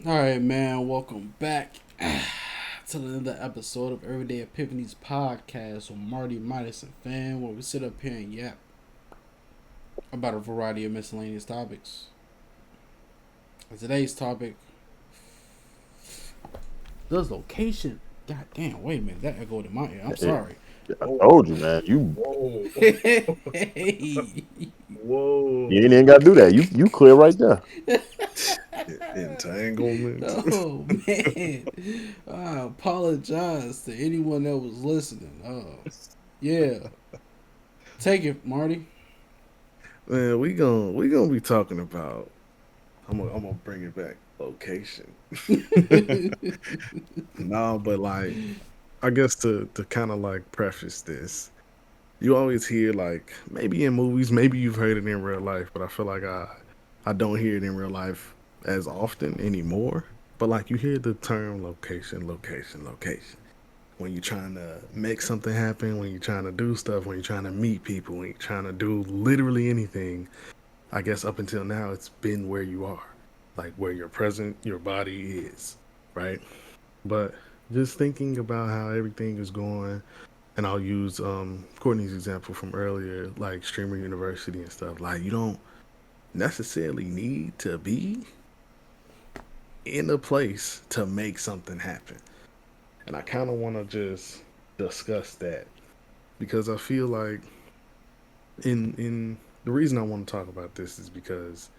All right, man. Welcome back to another episode of Everyday Epiphanies podcast with Marty, Midas, and Fan, where we sit up here and yap about a variety of miscellaneous topics. And today's topic: does location? God damn! Wait a minute, that echoed in my ear. I'm Hey, sorry. I Whoa, told you, man. whoa, Hey. You ain't whoa. even got to do that. You clear right there. Entanglement. Oh man, I apologize to anyone that was listening. Yeah, take it, Marty. Man, we gonna be talking about. I'm gonna bring it back. Location. No, but like, I guess to kind of like preface this, you always hear like maybe in movies, maybe you've heard it in real life, but I feel like I don't hear it in real life as often anymore. But like you hear the term location, location, location. When you're trying to make something happen, when you're trying to do stuff, when you're trying to meet people, when you're trying to do literally anything, I guess up until now, it's been where you are, like where your present, your body is, right? But just thinking about how everything is going, and I'll use Courtney's example from earlier, like Streamer University and stuff. Like you don't necessarily need to be in a place to make something happen, and I kind of want to just discuss that because I feel like in the reason I want to talk about this is because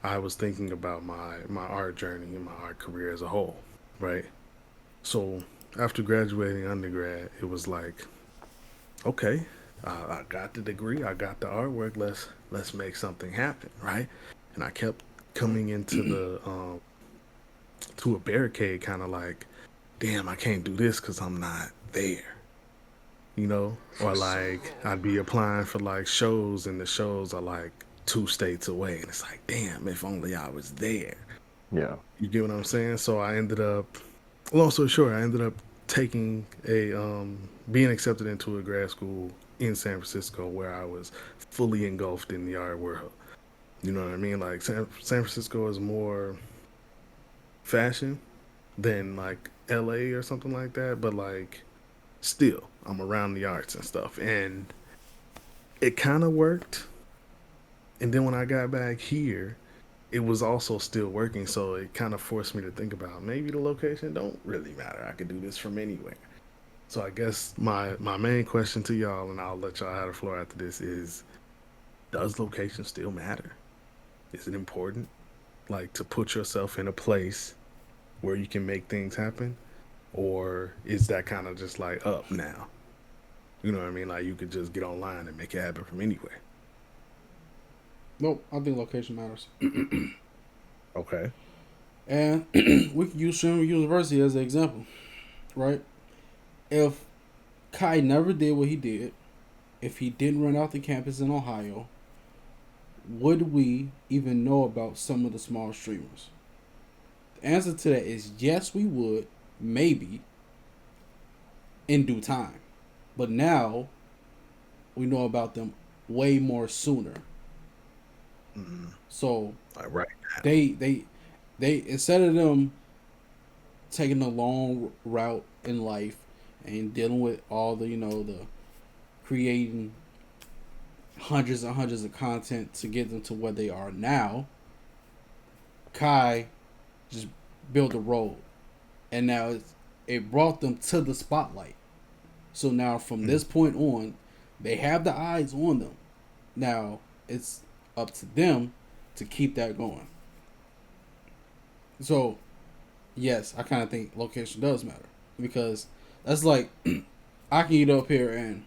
I was thinking about my art journey and my art career as a whole, right? So after graduating undergrad, it was like, okay, I got the degree, I got the artwork. Let's make something happen, right? And I kept coming into the to a barricade, kind of like, damn, I can't do this because I'm not there. Or like I'd be applying for like shows and the shows are like 2 states away and it's like, damn, if only I was there. Yeah. You get what I'm saying? So I ended up, long story short, I ended up taking a, being accepted into a grad school in San Francisco where I was fully engulfed in the art world. You know what I mean? Like San Francisco is more fashion than like LA or something like that, but like still, I'm around the arts and stuff. And it kind of worked. And then when I got back here, it was also still working. So it kind of forced me to think about maybe the location don't really matter. I could do this from anywhere. So I guess my main question to y'all, and I'll let y'all have the floor after this, is does location still matter? Is it important? Like to put yourself in a place where you can make things happen? Or is that kind of just like up now? You know what I mean? Like you could just get online and make it happen from anywhere. Nope, I think location matters. Okay. And we can use Streamer University as an example, right? If Kai never did what he did, if he didn't run out the campus in Ohio, would we even know about some of the small streamers? The answer to that is yes, we would, maybe, in due time. But now we know about them way more sooner. Mm-hmm. So Like right now. they instead of them taking a long route in life and dealing with all the the creating hundreds and hundreds of content to get them to where they are now, Kai just built a road, and now it brought them to the spotlight. So now from Mm. this point on, they have the eyes on them. Now it's up to them to keep that going. So yes, I kind of think location does matter because that's like I can get up here and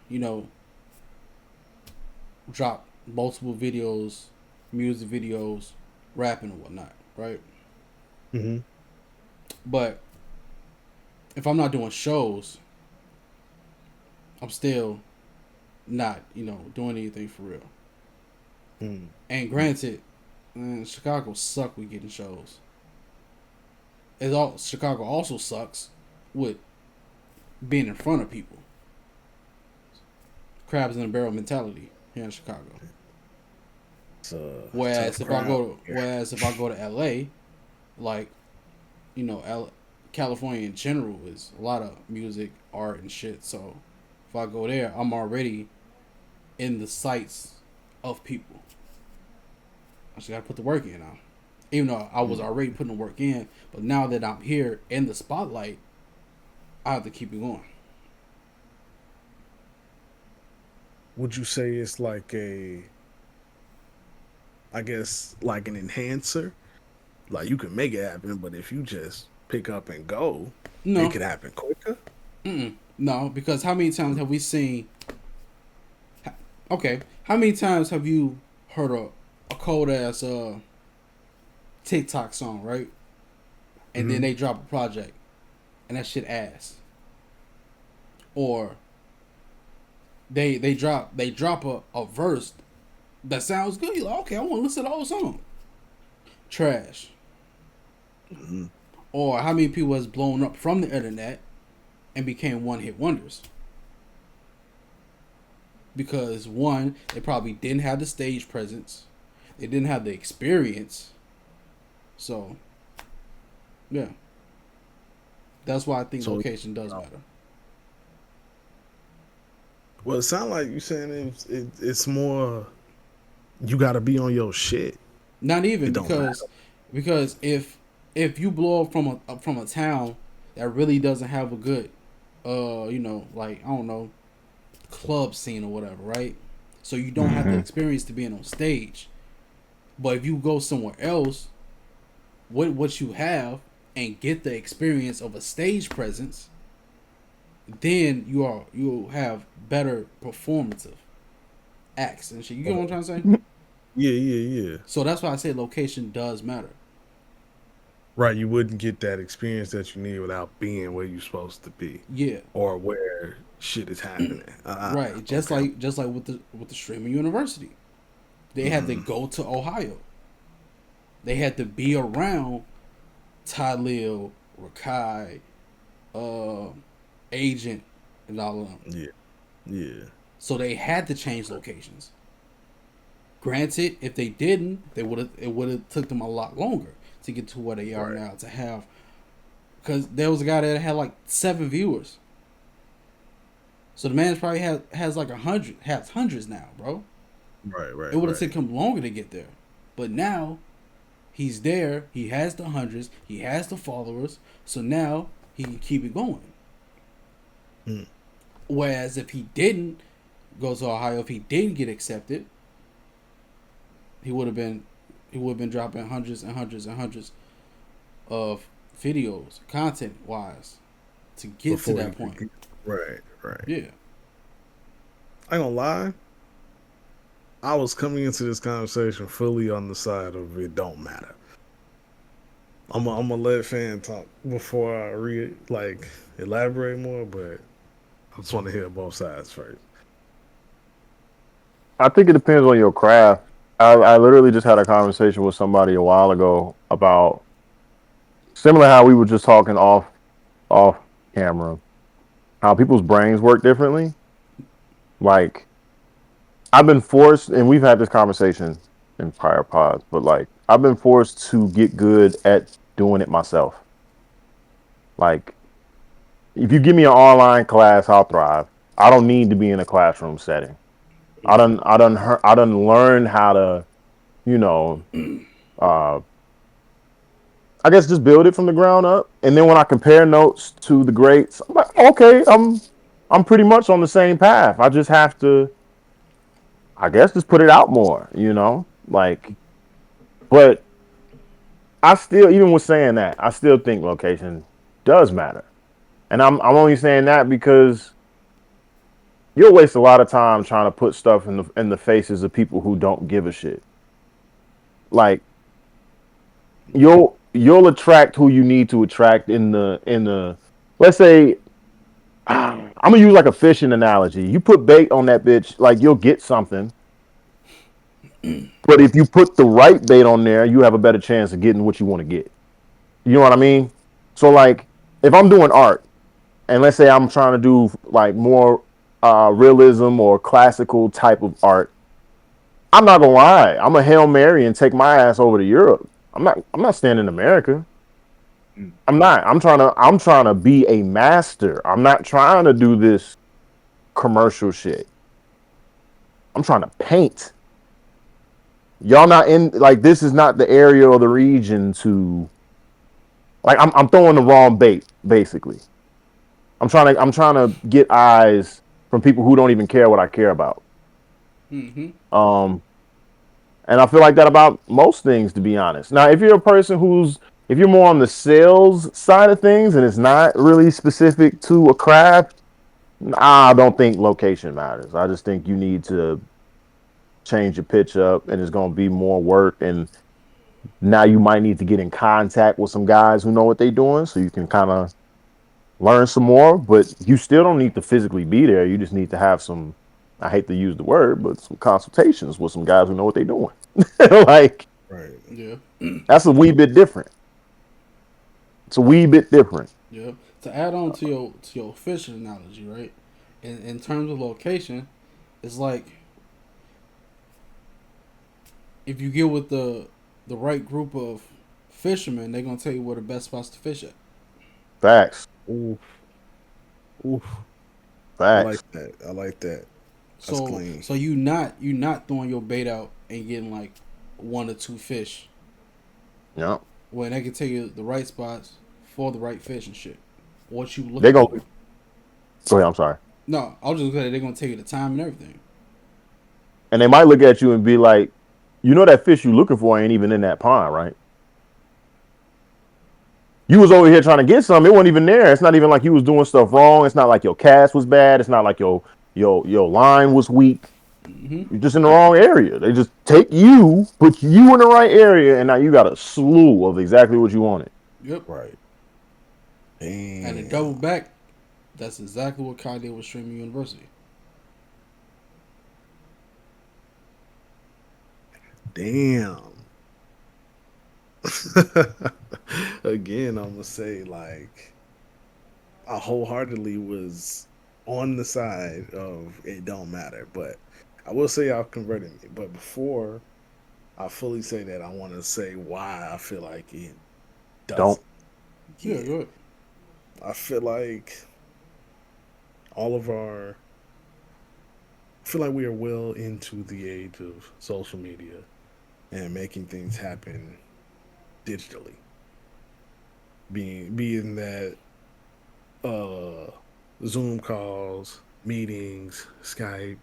drop multiple videos, music videos, rapping and whatnot, right? Mm-hmm. But if I'm not doing shows, I'm still not doing anything for real. Mm. And granted, Chicago suck with getting shows. Chicago also sucks with being in front of people. Crabs in a barrel mentality here in Chicago. It's a tough Whereas if I crowd go to here. whereas if I go to LA, like you know, California in general is a lot of music, art, and shit. So if I go there, I'm already in the sights of people. I just gotta put the work in now. Even though I was already putting the work in, but now that I'm here in the spotlight, I have to keep it going. Would you say it's like a, I guess, like an enhancer? Like you can make it happen, but if you just pick up and go, it No, could happen quicker. no, because how many times have we seen? Okay, how many times have you heard a cold ass TikTok song, right? And then Hmm. they drop a project, and that shit ass. Or they drop a verse that sounds good. You're like, okay, I want to listen to the whole song. Trash. Hmm. Or how many people has blown up from the internet and became one hit wonders? Because one, they probably didn't have the stage presence, they didn't have the experience. So yeah, that's why I think So, location does matter. well, it sounds like you saying it's more you got to be on your shit. Not even It don't matter. because if you blow up from a town that really doesn't have a good you know, like I don't know, club scene or whatever, right? So you don't have the Hmm. experience to being on stage. But if you go somewhere else with what you have and get the experience of a stage presence, then you'll have better performative acts and shit. You get what I'm trying to say? Yeah, yeah, yeah. So that's why I say location does matter. Right, you wouldn't get that experience that you need without being where you're supposed to be Yeah, or where shit is happening. right. Okay. Just like with the streaming university, they had to Hmm. go to Ohio. They had to be around Talil, Rakai, uh, Agent, and all of them. Yeah, yeah. So they had to change locations. Granted, if they didn't, they would have it would have took them a lot longer to get to where they are Right, now. To have because there was a guy that had like 7 viewers. So the man's probably has like 100, has hundreds now, bro. right, It right, would have right. taken him longer to get there, but now he's there. He has the hundreds. He has the followers. So now he can keep it going. Mm. Whereas if he didn't go to Ohio, if he didn't get accepted, he would have been dropping hundreds and hundreds and hundreds of videos, content wise, to get to Before he that could point. get right, right. Yeah. I ain't gonna lie. I was coming into this conversation fully on the side of it don't matter. I'm gonna let fan talk before I elaborate more, but I just want to hear both sides first. I think it depends on your craft. I literally just had a conversation with somebody a while ago about similar how we were just talking off camera, how people's brains work differently. Like I've been forced, and we've had this conversation in prior pods, but like I've been forced to get good at doing it myself. Like if you give me an online class, I'll thrive. I don't need to be in a classroom setting. I done learn how to, you know, uh, I guess just build it from the ground up. And then when I compare notes to the greats, I'm like, okay, I'm pretty much on the same path. I just have to, I guess, just put it out more, like. But I still, even with saying that, I still think location does matter. And I'm only saying that because you'll waste a lot of time trying to put stuff in the faces of people who don't give a shit. Like you'll attract who you need to attract in the let's say I'm gonna use like a fishing analogy. You put bait on that bitch, like you'll get something. But if you put the right bait on there, you have a better chance of getting what you want to get. You know what I mean? So like if I'm doing art and let's say I'm trying to do like more realism or classical type of art, I'm not gonna lie. I'm a Hail Mary and take my ass over to Europe. I'm not staying in America. I'm not. I'm trying to be a master. I'm not trying to do this commercial shit. I'm trying to paint. Y'all not in like this is not the area or the region to like I'm throwing the wrong bait, basically. I'm trying to get eyes from people who don't even care what I care about. Mm-hmm. Um and I feel like that about most things, to be honest. Now, if you're a person if you're more on the sales side of things and it's not really specific to a craft, I don't think location matters. I just think you need to change your pitch up and it's going to be more work. And now you might need to get in contact with some guys who know what they're doing so you can kind of learn some more. But you still don't need to physically be there. You just need to have some, I hate to use the word, but some consultations with some guys who know what they're doing. Like, Right. Yeah. that's a wee bit different. It's a wee bit different. Yeah. To add on to your fishing analogy, right? In terms of location, it's like if you get with the right group of fishermen, they're gonna tell you where the best spots to fish at. Facts. Ooh, ooh. I like Facts. that. I like that. That's So clean. so you not throwing your bait out and getting like one or two fish Yeah. when they can tell you the right spots for the right fish and shit. What you They looking go for? go ahead, I'm sorry. No, I was just gonna say they're gonna tell you the time and everything. And they might look at you and be like, you know that fish you looking for ain't even in that pond, right? You was over here trying to get some. It wasn't even there. It's not even like you was doing stuff wrong. It's not like your cast was bad. It's not like your line was weak. Mm-hmm. You're just in the wrong area. They just take you, put you in the right area, and now you got a slew of exactly what you wanted. Yep. Right. And to double Damn. back, that's exactly what Kai did with Streaming University. Damn. Again, I'm gonna say like I wholeheartedly was on the side of it don't matter, but I will say y'all converted me. But before I fully say that, I want to say why I feel like it Don't. doesn't. Yeah, Yeah, good. I feel like all of our, I feel like we are well into the age of social media and making things happen digitally. Being that uh Zoom calls, meetings, Skype,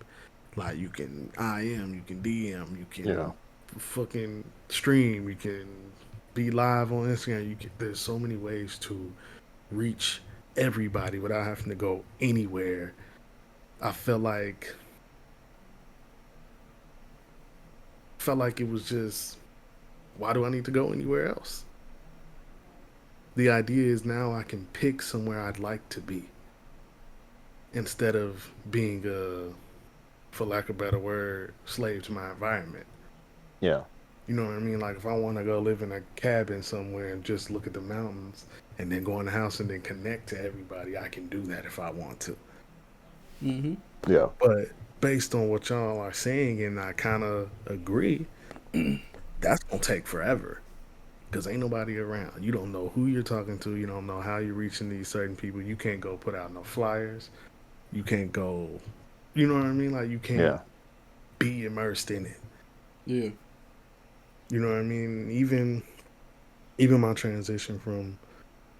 like you can IM, you can DM, you Yeah. can fucking stream, you can be live on Instagram. There's so many ways to reach everybody without having to go anywhere. I felt like it was just why do I need to go anywhere else? The idea is now I can pick somewhere I'd like to be instead of being a, for lack of a better word, slave to my environment. Yeah. You know what I mean? Like if I want to go live in a cabin somewhere and just look at the mountains and then go in the house and then connect to everybody, I can do that if I want to. Mm-hmm. Yeah. But based on what y'all are saying, and I kind of agree, that's gonna take forever because ain't nobody around. You don't know who you're talking to. You don't know how you're reaching these certain people. You can't go put out no flyers. You can't go. You know what I mean? Like you can't Yeah. be immersed in it. Yeah. You know what I mean? Even my transition from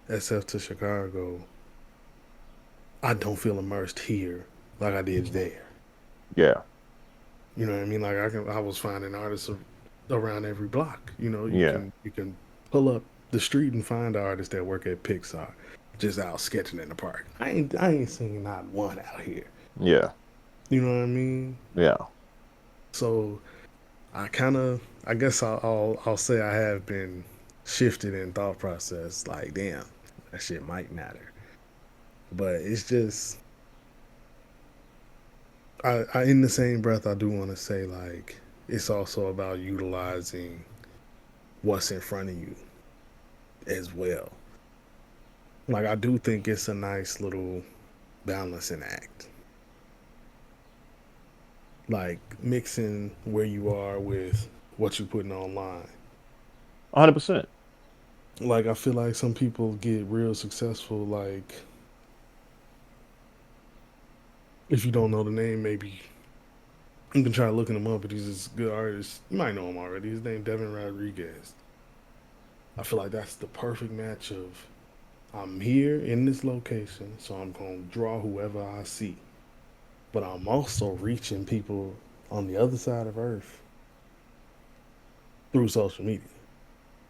SF to Chicago, I don't feel immersed here like I did there. Yeah. You know what I mean? Like I was finding artists around every block. You know, Yeah. you can pull up the street and find artists that work at Pixar, just out sketching in the park. I ain't seeing not one out here. Yeah. You know what I mean? Yeah. So I guess I'll say I have been shifted in thought process. Like, damn, that shit might matter, but it's just I in the same breath I do want to say like it's also about utilizing what's in front of you as well. Like I do think it's a nice little balancing act. Like mixing where you are with what you're putting online. 100%. Like I feel like some people get real successful. Like if you don't know the name, maybe you can try looking him up. But he's this good artist. You might know him already. His name Devin Rodriguez. I feel like that's the perfect match of I'm here in this location, so I'm gonna draw whoever I see. But I'm also reaching people on the other side of Earth through social media.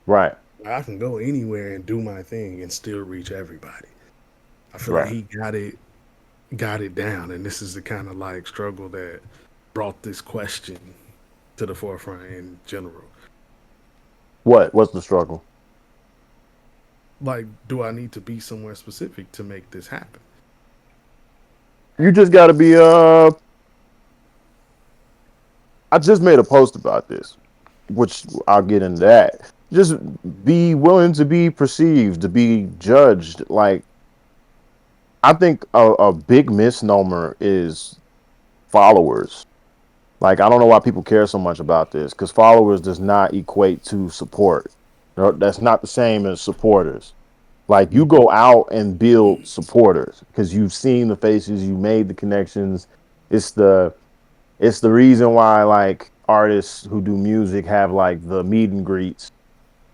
Right. I can go anywhere and do my thing and still reach everybody. I feel like Right. he got it down, and this is the kind of like struggle that brought this question to the forefront in general. What's the struggle? Like, do I need to be somewhere specific to make this happen? You just got to be I just made a post about this, which I'll get into that. Just be willing to be perceived, to be judged. Like, I think a big misnomer is followers. Like, I don't know why people care so much about this, because followers does not equate to support. No, that's not the same as supporters. Like, you Mm-hmm. go out and build supporters because you've seen the faces, you made the connections. It's the it's the reason why like artists who do music have like the meet and greets,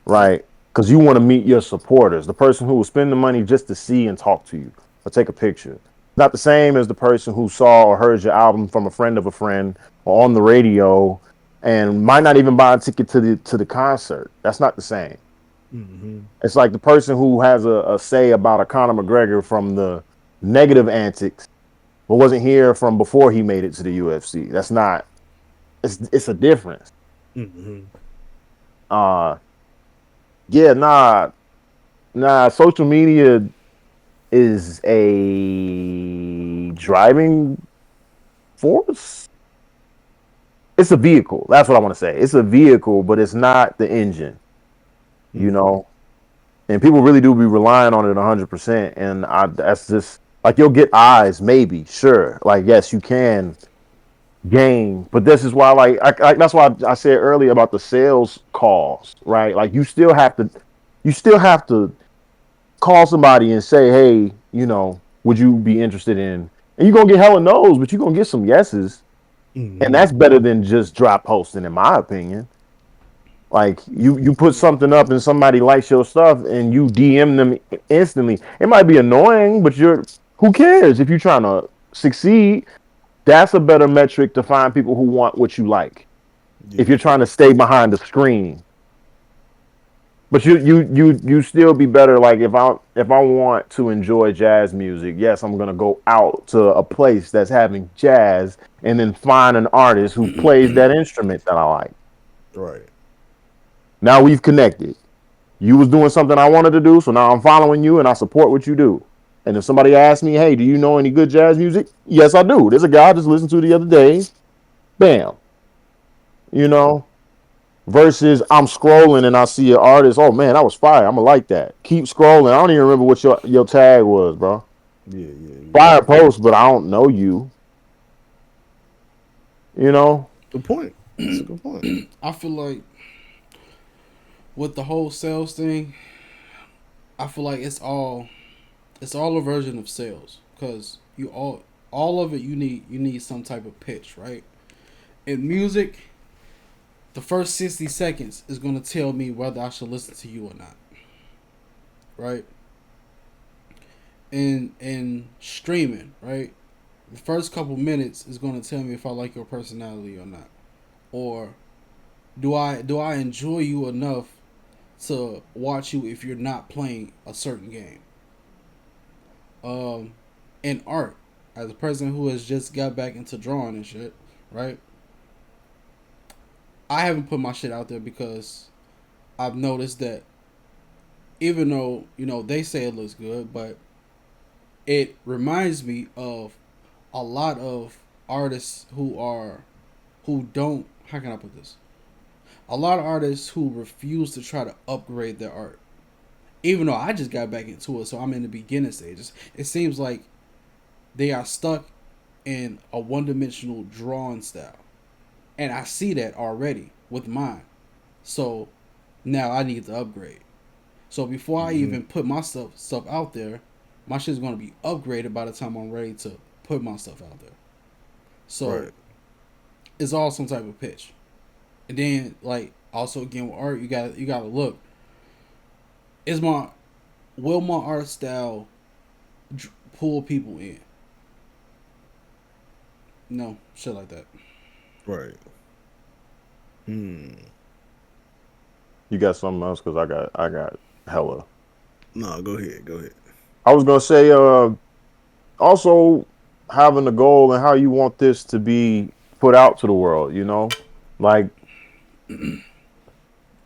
right? Because you want to meet your supporters, the person who will spend the money just to see and talk to you or take a picture. Not the same as the person who saw or heard your album from a friend of a friend or on the radio and might not even buy a ticket to the concert. That's not the same. Mm-hmm. It's like the person who has a say about a Conor McGregor from the negative antics, but wasn't here from before he made it to the UFC. That's not. It's a difference. Mm-hmm. Uh yeah, nah. Social media is a driving force. It's a vehicle. That's what I want to say. It's a vehicle, but it's not the engine. You Mm-hmm. know, and people really do be relying on it 100%. And that's just like you'll get eyes, maybe, sure. Like yes, you can gain, but this is why, like, that's why I said earlier about the sales calls, right? Like you still have to call somebody and say, hey, would you be interested in? And you're gonna get hella no's, but you're gonna get some yeses, and Mm-hmm. that's better than just drop posting, in my opinion. Like you put Yeah. something up and somebody likes your stuff and you DM them instantly. It might be annoying, but who cares if you're trying to succeed? That's a better metric to find people who want what you like. If Yeah. you're trying to stay behind the screen, but you still be better. Like if I want to enjoy jazz music, yes, I'm gonna go out to a place that's having jazz and then find an artist who plays that instrument that I like. Right. Now we've connected. You was doing something I wanted to do, so now I'm following you and I support what you do. And if somebody asks me, hey, do you know any good jazz music? Yes, I do. There's a guy I just listened to the other day. Bam. You know, versus I'm scrolling and I see an artist. Oh man, that was fire. I'm gonna like that. Keep scrolling. I don't even remember what your tag was, bro. Yeah. Yeah. Yeah. Fire post, but I don't know you. You know. Good point. That's a good point. I feel like with the whole sales thing, I feel like it's all a version of sales because all of it you need some type of pitch, right? In music, the first 60 seconds is going to tell me whether I should listen to you or not, right? In streaming, right? The first couple minutes is going to tell me if I like your personality or not, or do I enjoy you enough to watch you if you're not playing a certain game. Um, in art, as a person who has just got back into drawing and shit, right? I haven't put my shit out there because I've noticed that even though they say it looks good, but it reminds me of a lot of artists who don't. How can I put this? A lot of artists who refuse to try to upgrade their art. Even though I just got back into it, so I'm in the beginning stages. It seems like they are stuck in a one-dimensional drawing style, and I see that already with mine. So now I need to upgrade. So before I Mm-hmm. even put my stuff out there, my shit's gonna be upgraded by the time I'm ready to put my stuff out there. So Right. it's all some type of pitch. And then like also again with art, you gotta look. Is my will my art style pull people in? No, shit like that. Right. Hmm. You got something else? Because I got hella. No, go ahead. Go ahead. I was gonna say, also having a goal and how you want this to be put out to the world. Like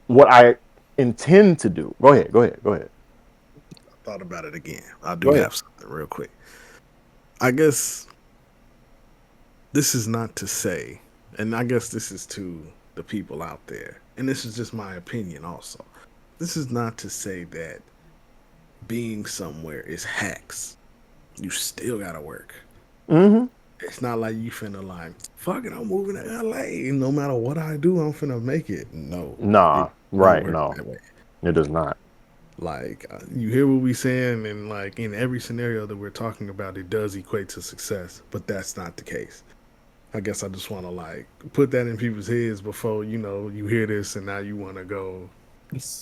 what I intend to do. Go ahead. Go ahead. Go ahead. Thought about it again. I do Go ahead. have something real quick. I guess this is not to say, and I guess this is to the people out there, and this is just my opinion also. This is not to say that being somewhere is hacks. You still gotta work. Mm-hmm. It's not like you finna like, fuck it, I'm moving to LA. No matter what I do, I'm finna make it. No, it Nah. don't Right. work No, that way. it does not. Like you hear what we saying, and like in every scenario that we're talking about, it does equate to success, but that's not the case. I guess I just want to like put that in people's heads before you hear this, and now you want to go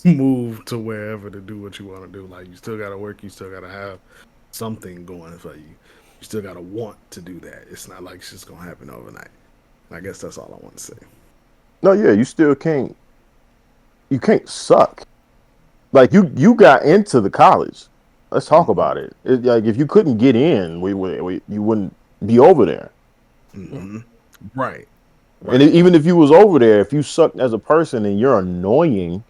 move to wherever to do what you want to do. Like you still got to work, you still got to have something going for you. You still got to want to do that. It's not like it's just gonna happen overnight. I guess that's all I want to say. No, yeah, you still can't. You can't suck. Like you got into the college. Let's talk Mm-hmm. about it. Like if you couldn't get in, you wouldn't be over there. Yeah. Mm-hmm. Right, And right. even if you was over there, if you sucked as a person and you're annoying,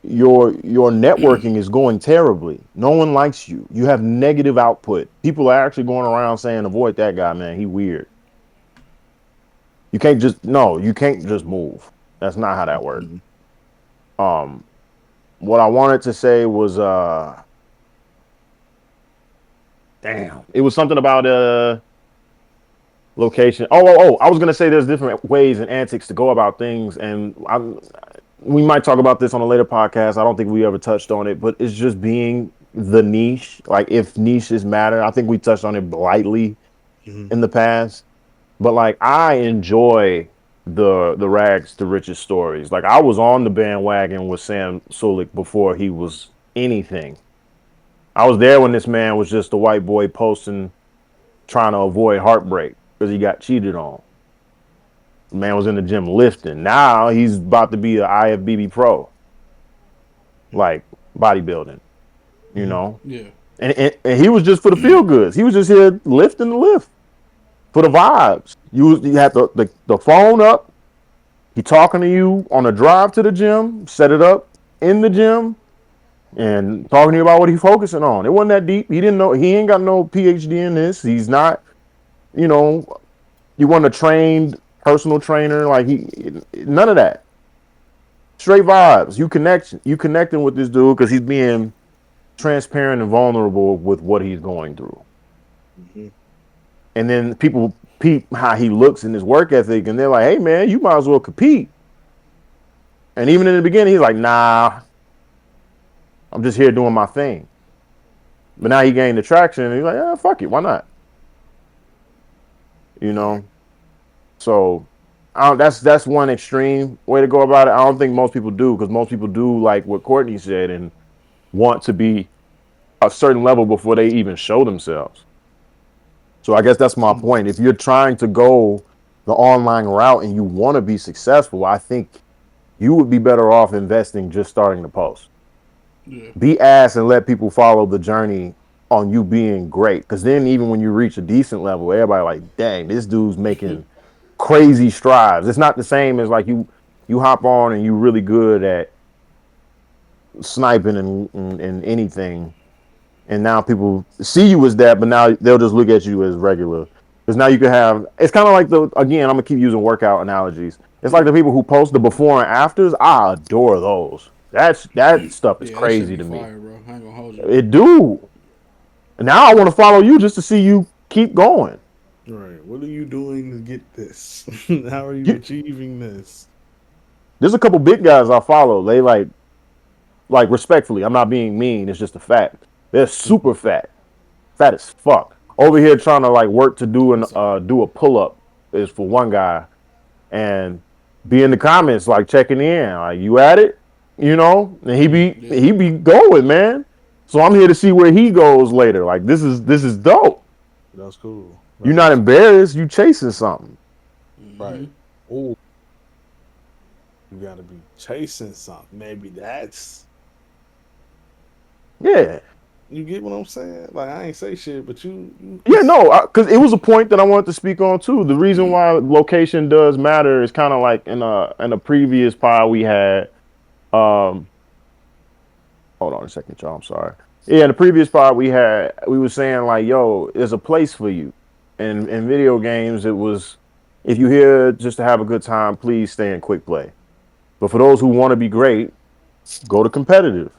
your networking is going terribly. No one likes you. You have negative output. People are actually going around saying, "Avoid that guy, man. He weird." You can't just no. You can't just move. That's not how that works. Mm-hmm. Um, what I wanted to say was, damn, it was something about location. Oh. I was gonna say there's different ways and antics to go about things, and we might talk about this on a later podcast. I don't think we ever touched on it, but it's just being the niche. Like if niches matter, I think we touched on it lightly Mm-hmm. in the past. But like I enjoy the rags to riches stories. Like I was on the bandwagon with Sam Sulik before he was anything. I was there when this man was just a white boy posting, trying to avoid heartbreak because he got cheated on. The man was in the gym lifting. Now he's about to be an IFBB pro, like bodybuilding, you Mm-hmm. know. Yeah. And he was just for the feel goods. He was just here lifting the lift for the vibes. You had the phone up. He talking to you on a drive to the gym. Set it up in the gym and talking to you about what he's focusing on. It wasn't that deep. He didn't know. He ain't got no PhD in this. He's not. You know. You want a trained personal trainer like he. None of that. Straight vibes. You connecting with this dude because he's being transparent and vulnerable with what he's going through. Mm-hmm. And then people peep how he looks in his work ethic, and they're like, "Hey, man, you might as well compete." And even in the beginning, he's like, "Nah, I'm just here doing my thing." But now he gained the traction, and he's like, "Yeah, fuck it, why not?" You Right. know. So that's one extreme way to go about it. I don't think most people do because most people do like what Courtney said and want to be a certain level before they even show themselves. So I guess that's my point. If you're trying to go the online route and you want to be successful, I think you would be better off investing just starting the post. Yeah. Be ass and let people follow the journey on you being great. Because then even when you reach a decent level, everybody like, dang, this dude's making crazy strides. It's not the same as like you hop on and you really good at sniping and anything, and now people see you as that, but now they'll just look at you as regular. Because now you can have. It's kind of like again. I'm gonna keep using workout analogies. It's like the people who post the before and afters. I adore those. That stuff is Yeah, that should crazy be to me. fire, bro. I ain't gonna hold you. It do. And now I want to follow you just to see you keep going. Right. What are you doing to get this? How are you You, achieving this? there's a couple big guys I follow. They like Like respectfully, I'm not being mean. It's just a fact. They're super fat, fat as fuck. Over here trying to like work to I'm sorry. do a pull up is for one guy, and be in the comments like checking in, like you at it, you know, and Yeah. he be going, man. So I'm here to see where he goes later. Like this is dope. That's cool. You're Right. not embarrassed. You chasing something. Right. Oh, you got to be chasing something. Maybe that's. Yeah. You get what I'm saying? Like I ain't say shit, but you Yeah, no, because it was a point that I wanted to speak on too. The reason why location does matter is kind of like in a previous pod we had. Um, hold on a second, y'all. I'm sorry. Yeah, in the previous pod we had, we were saying like, yo, there's a place for you. And in video games, it was if you here just to have a good time, please stay in quick play. But for those who want to be great, go to competitive.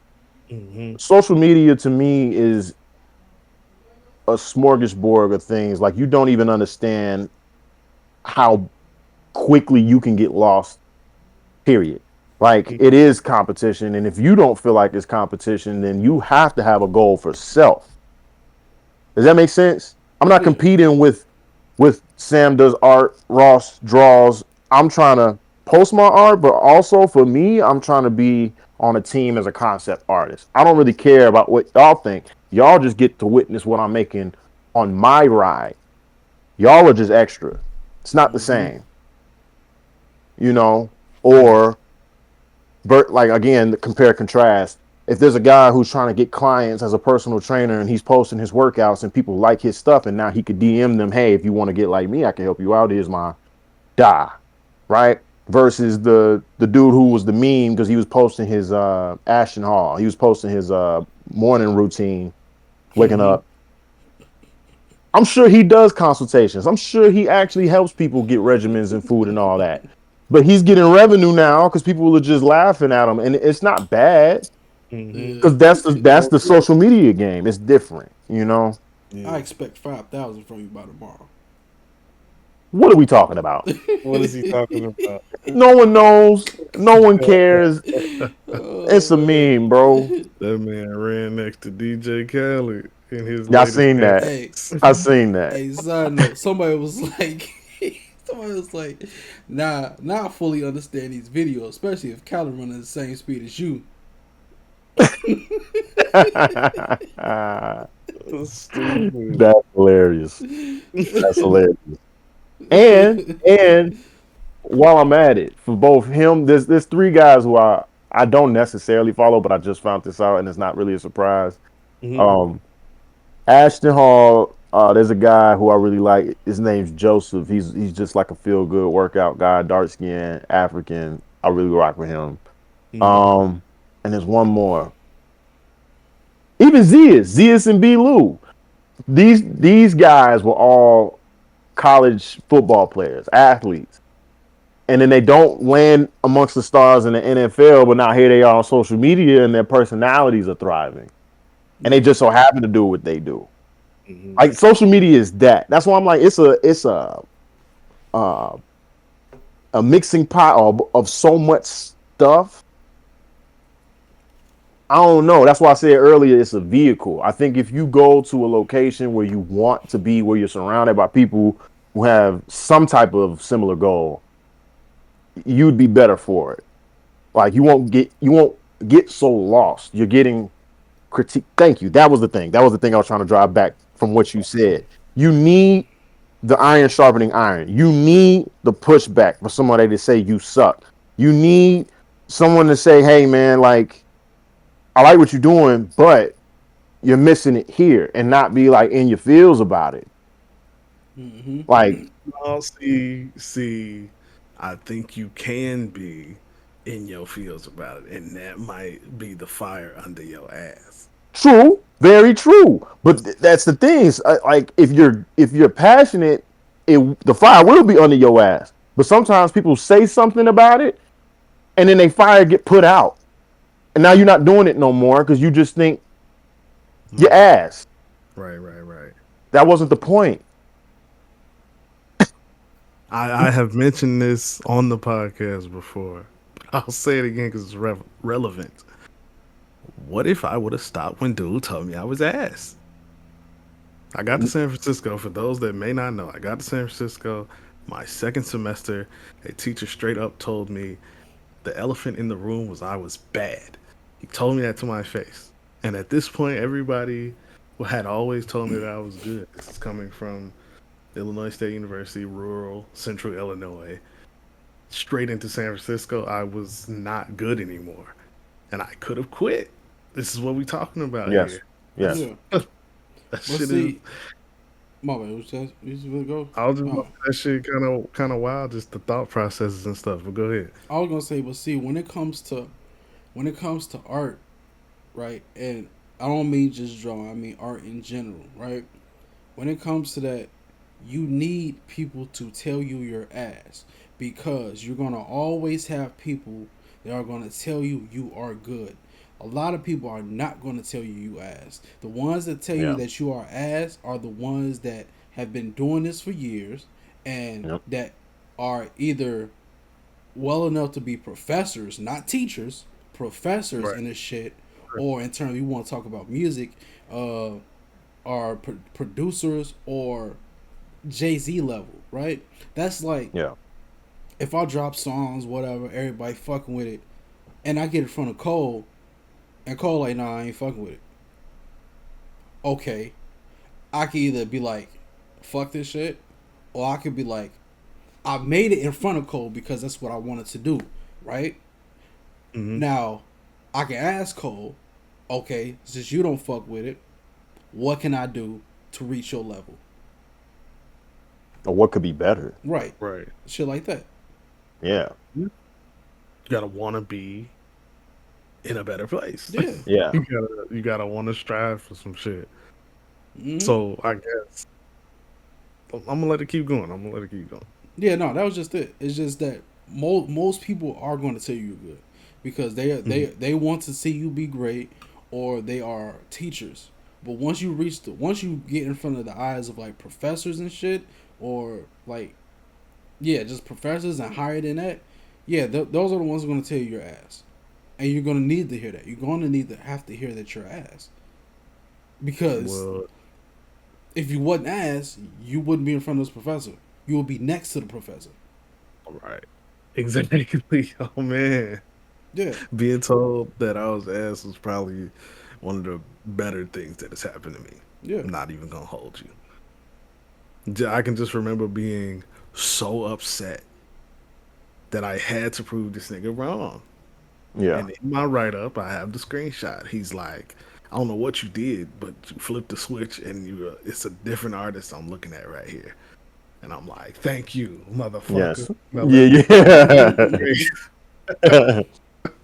hmm Social media to me is a smorgasbord of things. Like you don't even understand how quickly you can get lost. Period. Like it is competition, and if you don't feel like it's competition, then you have to have a goal for self. Does that make sense? I'm not Yeah. competing with Sam does art, Ross draws. I'm trying to post my art, but also for me, I'm trying to be on a team as a concept artist. I don't really care about what y'all think. Y'all just get to witness what I'm making on my ride. Y'all are just extra. It's not the same, you know. Yeah. Or like again, compare contrast. If there's a guy who's trying to get clients as a personal trainer and he's posting his workouts and people like his stuff, and now he could DM them, hey, if you want to get like me, I can help you out. Here's my die, right? Versus the dude who was the meme because he was posting his Ashton Hall. He was posting his morning routine, waking hmm up. I'm sure he does consultations. I'm sure he actually helps people get regimens and food and all that. But he's getting revenue now because people are just laughing at him, and it's not bad hmm because that's the social media game. It's different, you know. I Yeah. expect 5,000 from you by tomorrow. What are we talking about? What is he talking about? No one knows. No one cares. Oh It's a meme, bro. man. That man ran next to DJ Khaled in his Y'all latest seen that? Hey, appearance. I seen that. hey, side note, somebody was like, somebody was like, nah, now I fully understand these videos, especially if Calvin running the same speed as you. Stupid. That's hilarious. That's hilarious. And while I'm at it, for both him, there's three guys who I don't necessarily follow, but I just found this out, and it's not really a surprise. hmm Um, Ashton Hall. There's a guy who I really like. His name's Joseph. He's just like a feel good workout guy, dark skin, African. I really rock with him. hmm Um, and there's one more. Even Zias and B. Lou. These guys were all college football players, athletes, and then they don't land amongst the stars in the NFL. But now here they are on social media, and their personalities are thriving, and they Yeah. just so happen to do what they do. hmm Like social media is that. That's why I'm like, uh, a mixing pot of so much stuff. I don't know. That's why I said earlier it's a vehicle. I think if you go to a location where you want to be, where you're surrounded by people who have some type of similar goal, you'd be better for it. Like you won't get so lost. You're getting critique. Thank you. That was the thing. That was the thing I was trying to drive back from what you said. You need the iron sharpening iron. You need the pushback for somebody to say you suck. You need someone to say, "Hey, man, like I like what you're doing, but you're missing it here," and not be like in your feels about it. Mm-hmm. Like, Oh, see, I think you can be in your feels about it, and that might be the fire under your ass. true, very true. But that's the thing. Is, like, if you're passionate, the fire will be under your ass. But sometimes people say something about it, and then they fire get put out, and now you're not doing it no more because you just think your Right, ass. right. That wasn't the point. I have mentioned this on the podcast before. I'll say it again because it's relevant. What if I would have stopped when dude told me I was ass? I got to San Francisco. For those that may not know, I got to San Francisco my second semester. A teacher straight up told me the elephant in the room was I was bad. He told me that to my face. And at this point, everybody had always told me that I was good. This is coming from Illinois State University, rural central Illinois, straight into San Francisco. I was not good anymore. And I could have quit. This is what we talking about Yes. here. Yes. Yeah. That But shit is. see, my bad. Was that you just gonna go? I was just Oh, that shit kind of wild, just the thought processes and stuff. But go ahead. I was gonna say, but see, when it comes to art, right? And I don't mean just drawing. I mean art in general, right? When it comes to that, you need people to tell you your ass because you're gonna always have people that are gonna tell you you are good. A lot of people are not gonna tell you you ass. The ones that tell you Yeah. that you are ass are the ones that have been doing this for years and Yep. that are either well enough to be professors, not teachers, professors Right. in this shit, or in terms you want to talk about music, uh, are producers or Jay Z level, right? That's like Yeah. if I drop songs, whatever, everybody fucking with it, and I get in front of Cole, and Cole like, nah, I ain't fucking with it. Okay, I could either be like, fuck this shit, or I could be like, I made it in front of Cole because that's what I wanted to do, right? Hmm. Now, I can ask Cole, okay, since you don't fuck with it, what can I do to reach your level? Or what could be better? Right, Right. shit like that. Yeah. You gotta want to be in a better place. Yeah. Yeah. You gotta want to strive for some shit. Mm-hmm. So I guess I'm gonna let it keep going. I'm gonna let it keep going. Yeah, no, that was just it. It's just that most people are going to tell you you're good because Hmm. they want to see you be great, or they are teachers. But once you get in front of the eyes of like professors and shit, or like yeah, just professors and higher than that, yeah, those are the ones who are going to tell you your ass, and you're going to need to hear that. You're going to need to have to hear that your ass because Well, if you wasn't ass, you wouldn't be in front of this professor. You would be next to the professor. all right. Exactly. Oh man, Yeah, being told that I was ass was probably one of the better things that has happened to me. yeah. I'm not even gonna hold you. I can just remember being so upset that I had to prove this nigga wrong. Yeah. And in my write up, I have the screenshot. He's like, I don't know what you did, but you flipped the switch and it's a different artist I'm looking at right here. And I'm like, thank you, motherfucker. Yes. Now let Yeah. me Yeah.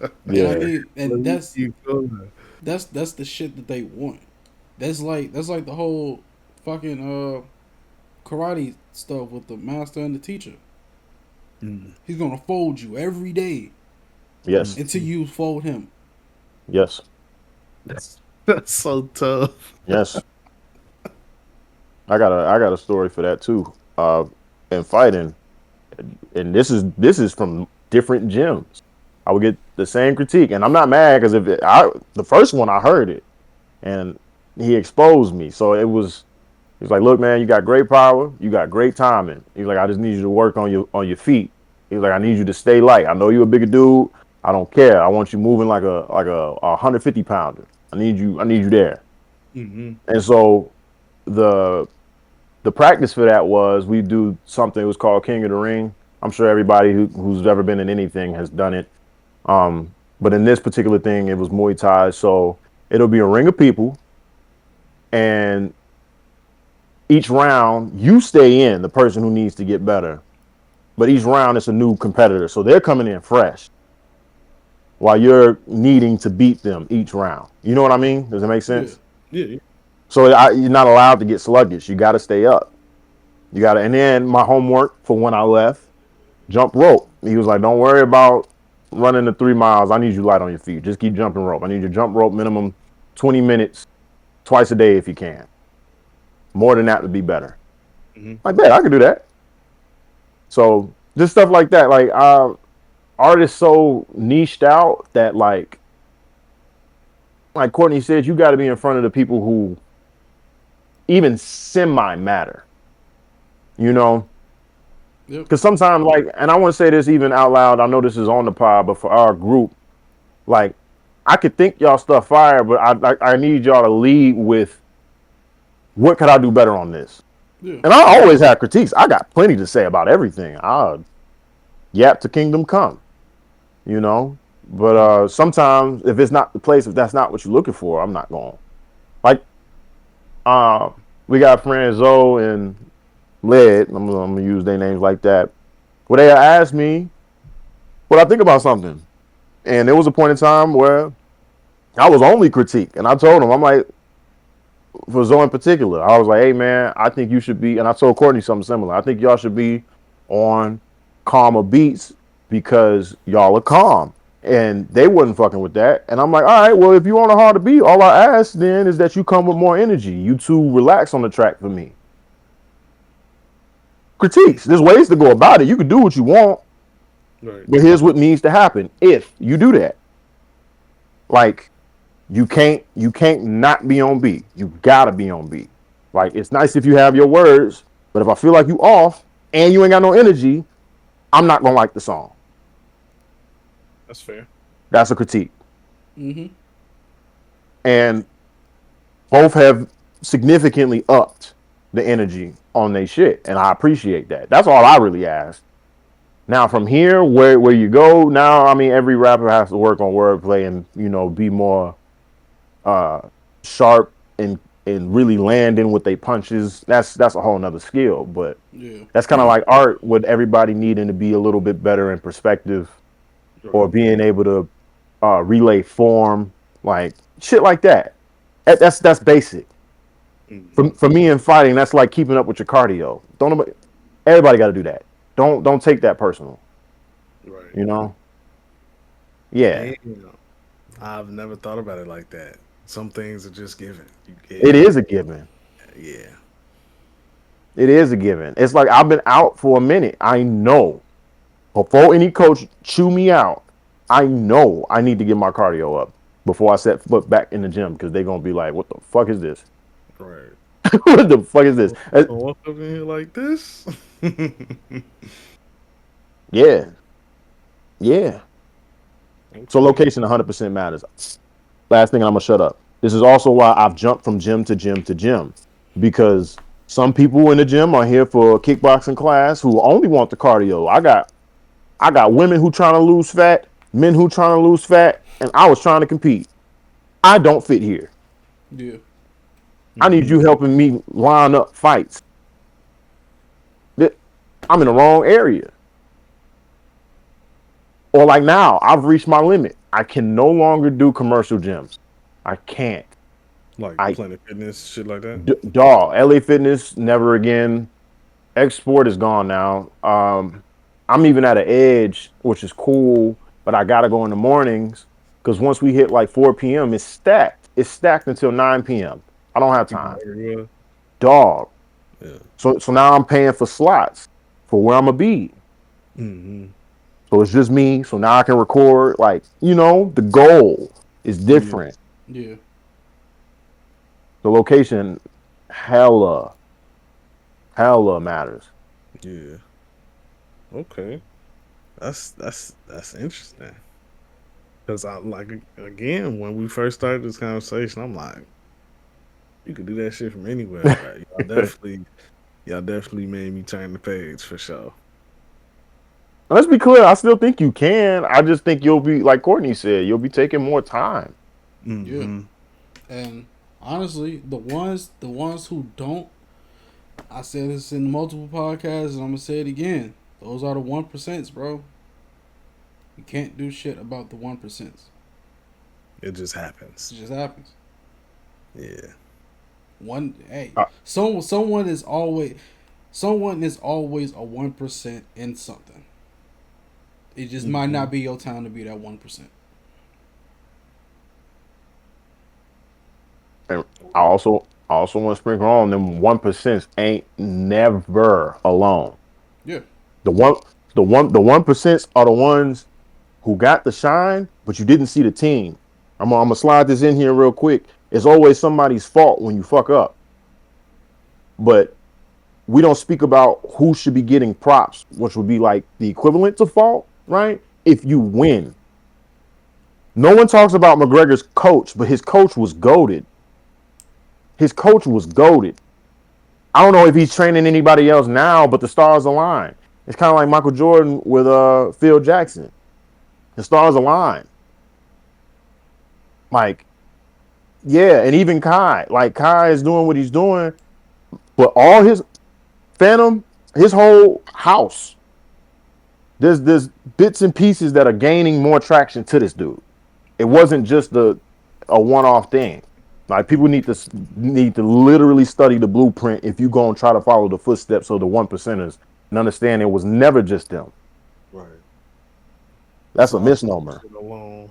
And I Yeah. mean, let and me keep going. that's the shit that they want. That's like the whole fucking karate stuff with the master and the teacher. Mm, He's gonna fold you every day Yes. mm, until mm. you fold him. Yes. That's so tough. Yes. I got a story for that too. In fighting, and this is from different gyms. I would get the same critique, and I'm not mad because the first one I heard it, and he exposed me. So he's like, look, man, you got great power, you got great timing. He's like, I just need you to work on your feet. He's like, I need you to stay light. I know you're a bigger dude. I don't care. I want you moving like a 150 pounder. I need you there. Hmm. And so the the practice for that was we do something. It was called King of the Ring. I'm sure everybody who's ever been in anything has done it. But in this particular thing, it was Muay Thai. So it'll be a ring of people, and each round you stay in the person who needs to get better. But each round it's a new competitor, so they're coming in fresh while you're needing to beat them each round. You know what I mean? Does it make Yeah, sense? Yeah. So you're not allowed to get sluggish. You got to stay up. You got to. And then my homework for when I left, jump rope. He was like, "Don't worry about running the 3 miles. I need you light on your feet. Just keep jumping rope. I need you to jump rope minimum 20 minutes twice a day if you can. More than that would be better." Hmm. I bet I could do that. So just stuff like that. Like art is so niched out that like like Courtney said, you got to be in front of the people who even semi matter. You know, Yep. because sometimes, like, and I want to say this even out loud. I know this is on the pod, but for our group, like, I could think y'all stuff fire, but I need y'all to lead with what could I do better on this. Yeah. And I always have critiques. I got plenty to say about everything. I'll yap to kingdom come, you know. But sometimes if it's not the place, if that's not what you're looking for, I'm not going. Like, we got friends Zoe and Led. I'm gonna use their names like that. Well, they asked me what I think about something, and there was a point in time where I was only critique, and I told them, I'm like, for Zoe in particular, I was like, hey man, I think you should be, and I told Courtney something similar. I think y'all should be on calmer beats because y'all are calm. And they wasn't fucking with that. And I'm like, all right, well, if you want a harder beat, all I ask then is that you come with more energy. You two relax on the track for me. Critiques. There's ways to go about it. You can do what you want, Right. but here's what needs to happen if you do that. Like, you can't not be on beat. You gotta be on beat. Like, it's nice if you have your words, but if I feel like you off and you ain't got no energy, I'm not gonna like the song. That's fair. That's a critique. Mm-hmm. And both have significantly upped the energy on their shit. And I appreciate that. That's all I really ask. Now from here, where you go, now I mean every rapper has to work on wordplay and, be more uh sharp and really landing with their punches. That's a whole nother skill. But Yeah. that's kind of like art with everybody needing to be a little bit better in perspective or Right. being able to relay form, like shit like that. That's basic. Mm-hmm. For me in fighting, that's like keeping up with your cardio. Everybody got to do that. Don't take that personal. Right. You know? Yeah, Damn. I've never thought about it like that. Some things are just given. You get it it. is a given. Yeah. It is a given. It's like I've been out for a minute. I know before any coach chew me out, I know I need to get my cardio up before I set foot back in the gym because they're gonna be like, "What the fuck is this? Right. What the fuck is this?" I walk up in here like this. Yeah, yeah. So Okay. location 100% matters. Last thing, and I'm gonna shut up. This is also why I've jumped from gym to gym to gym because some people in the gym are here for a kickboxing class who only want the cardio. I got women who trying to lose fat, men who trying to lose fat, and I was trying to compete. I don't fit here. Yeah. I need Mm-hmm. you helping me line up fights. I'm in the wrong area. Or like now, I've reached my limit. I can no longer do commercial gyms. I can't. Like I Planet Fitness, shit like that. dog. LA Fitness never again. Export is gone now. I'm even at an edge, which is cool, but I gotta go in the mornings because once we hit like 4 p.m., it's stacked. It's stacked until 9 p.m. I don't have People time. everywhere. Dog. Yeah. So now I'm paying for slots for where I'm gonna be. Mm-hmm. So it's just me. So now I can record. Like, the goal is Yeah. different. Yeah. The location, hella, hella matters. Yeah. Okay. That's interesting. Cause I like again when we first started this conversation, I'm like, you could do that shit from anywhere, bro. Y'all definitely made me turn the page for sure. Let's be clear. I still think you can. I just think you'll be, like Courtney said, you'll be taking more time. Yeah. Mm-hmm. And honestly, the ones who don't, I said this in multiple podcasts, and I'm gonna say it again. Those are the 1%, bro. You can't do shit about the 1%. It just happens. It just happens. Yeah. One, hey, Uh, someone is always a 1% in something. It just might Mm-hmm. not be your time to be that 1%. and I also want to sprinkle on them 1% ain't never alone. Yeah. The one the 1% are the ones who got the shine, but you didn't see the team. gonna slide this in here real quick. It's always somebody's fault when you fuck up, but we don't speak about who should be getting props, which would be like the equivalent to fault, right? If you win. No one talks about McGregor's coach, but his coach was goated. His coach was goated. I don't know if he's training anybody else now, but the stars align. It's kind of like Michael Jordan with Phil Jackson. The stars align. Like, yeah, and even Kai. Like, Kai is doing what he's doing, but all his Phantom, his whole house, there's bits and pieces that are gaining more traction to this dude. It wasn't just a one-off thing. Like, people need to literally study the blueprint if you go and try to follow the footsteps of the 1%ers and understand it was never just them. Right. That's a misnomer. Alone.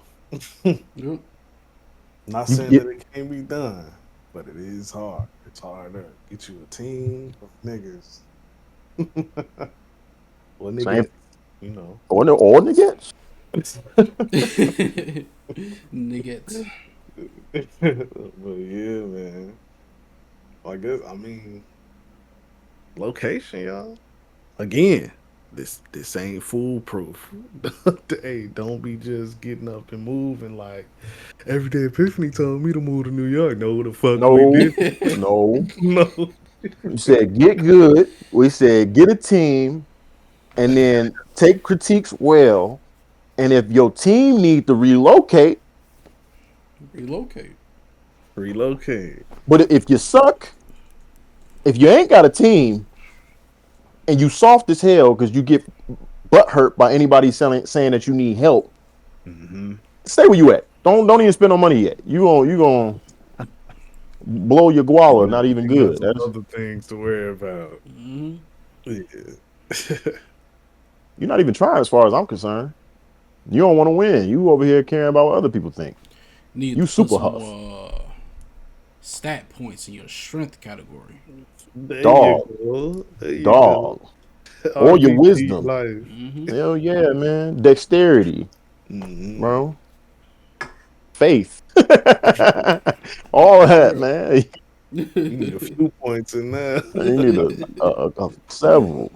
Yep. Not saying that it can't be done, but it is hard. It's harder. Get you a team of niggas. Well, niggas, you know. Or niggas. Niggas. But yeah, man. I guess, I mean, location, y'all. Again, this ain't foolproof. Hey, don't be just getting up and moving like every day. Epiphany told me to move to New York. No, the fuck we did. No. No. You said get good. We said get a team, and then take critiques well. And if your team need to relocate. Relocate. But if you suck, if you ain't got a team, and you soft as hell because you get butt hurt by anybody saying that you need help, stay where you at. Don't even spend no money yet. You gonna blow your guala. Not even good. That's other things to worry about. Yeah. You're not even trying, as far as I'm concerned. You don't want to win. You over here caring about what other people think. You super huff. Stat points in your strength category. Dog. Or your wisdom. Hell yeah, man. Dexterity. Bro. Faith. All that, man. You need a few points in there. You need a several.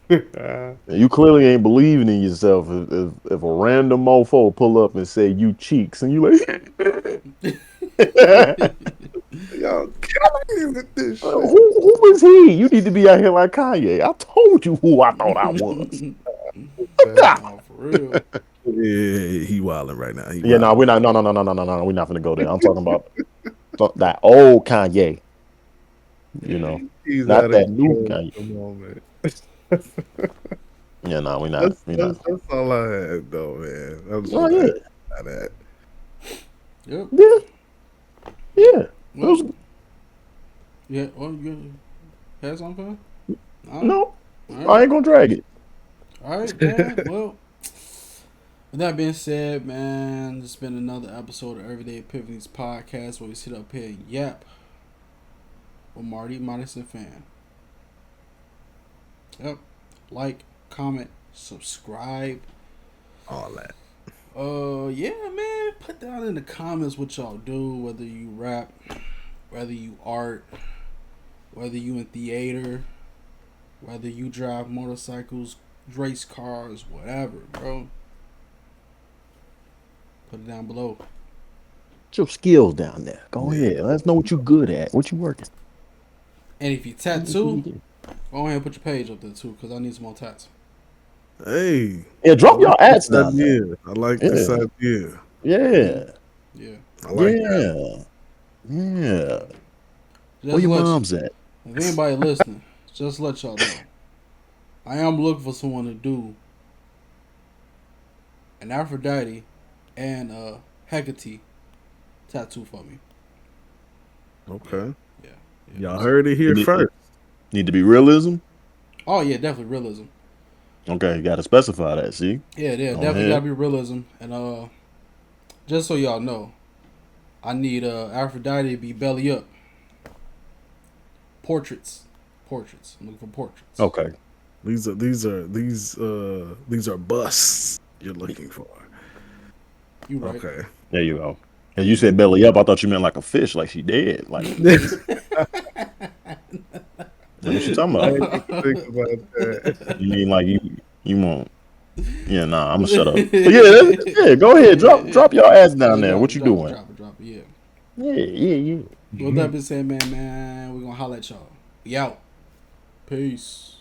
You clearly ain't believing in yourself if a random mofo pull up and say you cheeks and you like y'all killing me with this shit. Who was he? You need to be out here like Kanye. I told you who I thought I was. Oh, for real. Yeah, he wilding right now. No, we're not. No, we're not gonna go there. I'm talking about that old Kanye. You know, he's not that new Kanye. Yeah, no, we're not. That's all I had, though, man. That was Yep. Yeah. Well, yeah. Well, you had something? No, right. I ain't gonna drag it. All right, man. Well, with that being said, man, it's been another episode of Everyday Epiphanies podcast where we sit up here and yap with Marty, Modest, and Fan. Yep. Like, comment, subscribe. All that. Yeah, man. Put down in the comments what y'all do, whether you rap, whether you art, whether you in theater, whether you drive motorcycles, race cars, whatever, bro. Put it down below. Put your skills down there. Go ahead. Let us know what you good at. What you working. And if you tattoo, go ahead and put your page up there too, because I need some more tats. Hey. Yeah, drop your ads down there. I like this idea. Yeah. Yeah. I like that. Yeah. Where your mom's at? If anybody listening, just let y'all know. I am looking for someone to do an Aphrodite and a Hecate tattoo for me. Okay. Yeah. Y'all heard it here first. Need to be realism? Oh, yeah, definitely realism. Okay, you got to specify that, see? Yeah, definitely got to be realism. And just so y'all know, I need Aphrodite to be belly up. Portraits. I'm looking for portraits. Okay. These are busts you're looking for. You right. Okay. There you go. And you said belly up. I thought you meant like a fish, like she dead. Like what you talking I about? didn't even think about that. You mean like you won't? Yeah, nah. I'm gonna shut up. But yeah, yeah. Go ahead. Drop your ass down Yeah, there. What you doing? drop it, yeah. Yeah. With that being said, man, we're gonna holler at y'all. We out. Peace.